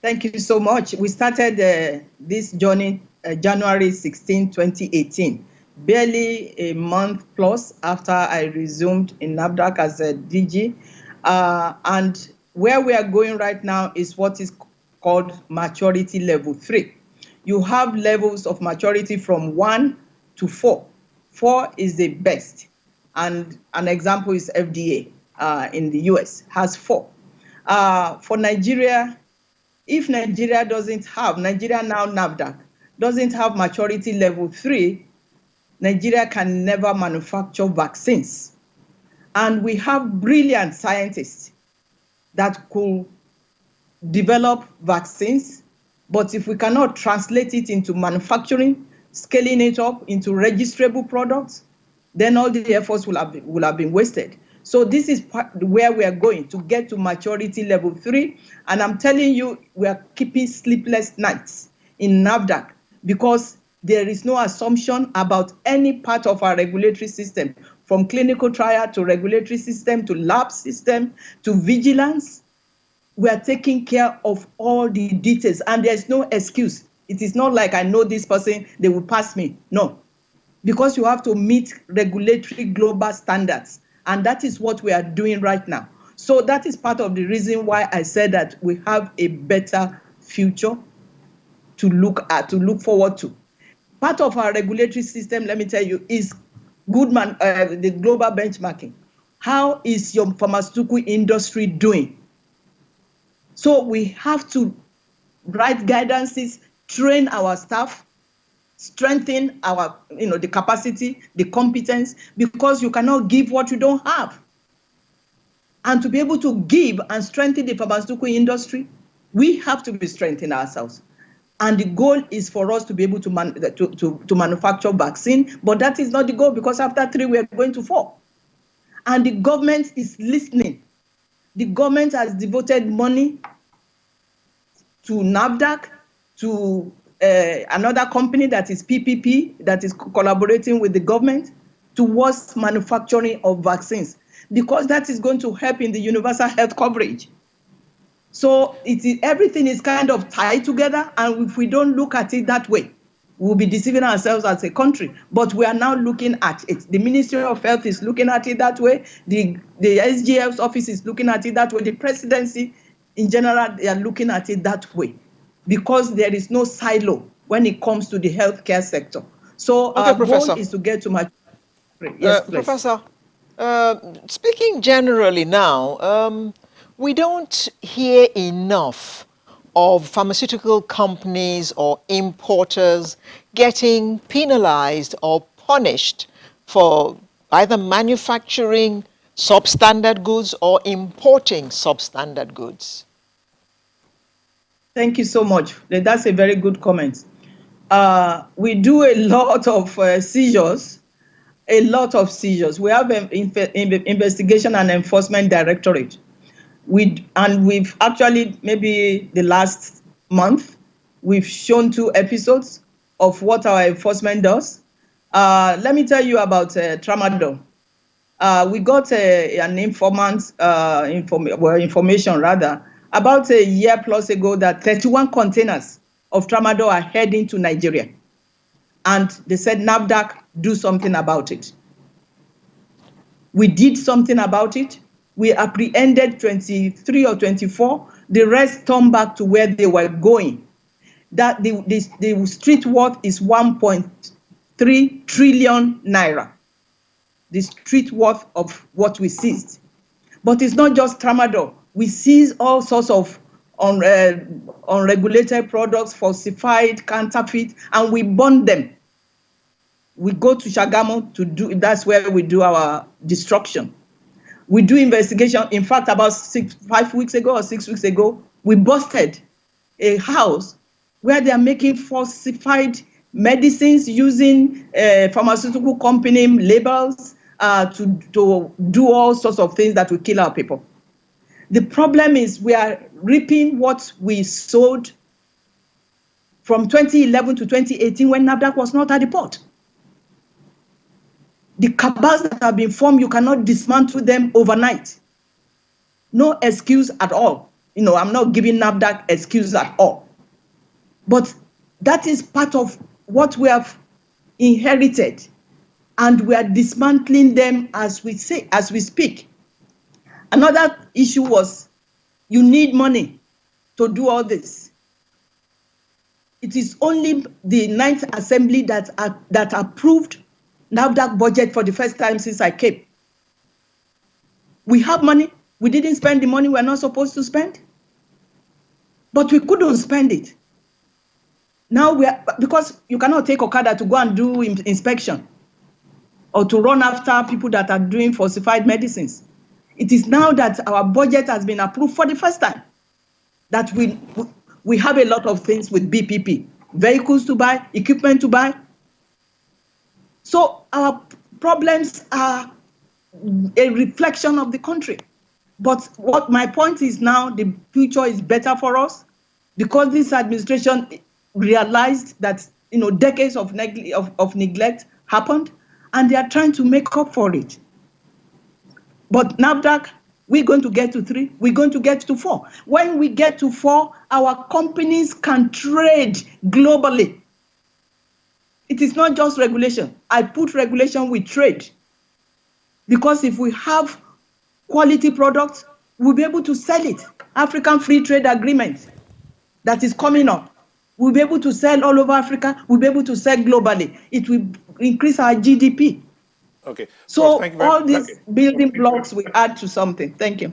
Thank you so much. We started this journey January 16, 2018, barely a month plus after I resumed in NAFDAC as a DG. And where we are going right now is what is called maturity level 3. You have levels of maturity from 1 to 4. 4 is the best. And an example is FDA in the US, has 4. For Nigeria, if Nigeria now NAFDAC doesn't have maturity level 3, Nigeria can never manufacture vaccines. And we have brilliant scientists that could develop vaccines, but if we cannot translate it into manufacturing, scaling it up into registrable products, then all the efforts will have been wasted. So this is where we are going to get to maturity level 3. And I'm telling you, we are keeping sleepless nights in NAFDAC because there is no assumption about any part of our regulatory system, from clinical trial to regulatory system to lab system to vigilance. We are taking care of all the details, and there's no excuse. It is not like I know this person, they will pass me. No, because you have to meet regulatory global standards, and that is what we are doing right now. So that is part of the reason why I said that we have a better future to look forward to. Part of our regulatory system, let me tell you, is the global benchmarking. How is your pharmaceutical industry doing? So we have to write guidances, train our staff, strengthen our, the capacity, the competence, because you cannot give what you don't have. And to be able to give and strengthen the pharmaceutical industry, we have to be strengthening ourselves. And the goal is for us to be able to manufacture vaccine, but that is not the goal, because after 3, we are going to 4. And the government is listening. The government has devoted money to NAFDAC, to another company that is PPP, that is collaborating with the government towards manufacturing of vaccines, because that is going to help in the universal health coverage. So everything is kind of tied together, and if we don't look at it that way, we'll be deceiving ourselves as a country. But we are now looking at it. The Ministry of Health is looking at it that way. The SGF's office is looking at it that way. The presidency in general, they are looking at it that way, because there is no silo when it comes to the healthcare sector. So our goal is to get to yes, Professor, speaking generally now, we don't hear enough of pharmaceutical companies or importers getting penalized or punished for either manufacturing substandard goods or importing substandard goods. Thank you so much. That's a very good comment. We do a lot of seizures. A lot of seizures. We have an investigation and enforcement directorate. We've actually, maybe the last month, we've shown 2 episodes of what our enforcement does. Let me tell you about tramadol. We got an information rather, about a year plus ago, that 31 containers of tramadol are heading to Nigeria. And they said, NAFDAC, do something about it. We did something about it. We apprehended 23 or 24. The rest turned back to where they were going. That the street worth is 1.3 trillion naira. The street worth of what we seized. But it's not just tramadol. We seize all sorts of unregulated products, falsified, counterfeit, and we burn them. We go to Shagamu that's where we do our destruction. We do investigation. In fact, about 5 weeks ago or 6 weeks ago, we busted a house where they are making falsified medicines using pharmaceutical company labels to do all sorts of things that will kill our people. The problem is we are reaping what we sowed from 2011 to 2018 when NAFDAC was not at the port. The cabals that have been formed, you cannot dismantle them overnight. No excuse at all. I'm not giving NAFDAC excuse at all. But that is part of what we have inherited, and we are dismantling them as we speak. Another issue was you need money to do all this. It is only the 9th Assembly that approved NAFDAC budget for the first time since I came. We have money. We didn't spend the money we're not supposed to spend, but we couldn't spend it. Now because you cannot take Okada to go and do inspection or to run after people that are doing falsified medicines. It is now that our budget has been approved for the first time that we have a lot of things with BPP, vehicles to buy, equipment to buy. So our problems are a reflection of the country. But what my point is now, the future is better for us because this administration realized that decades of neglect happened, and they are trying to make up for it. But NAFDAC, we're going to get to 3, we're going to get to 4. When we get to 4, our companies can trade globally. It is not just regulation. I put regulation with trade. Because if we have quality products, we'll be able to sell it. African Free Trade Agreement that is coming up. We'll be able to sell all over Africa. We'll be able to sell globally. It will increase our GDP. Okay. So all these building blocks will add to something. Thank you.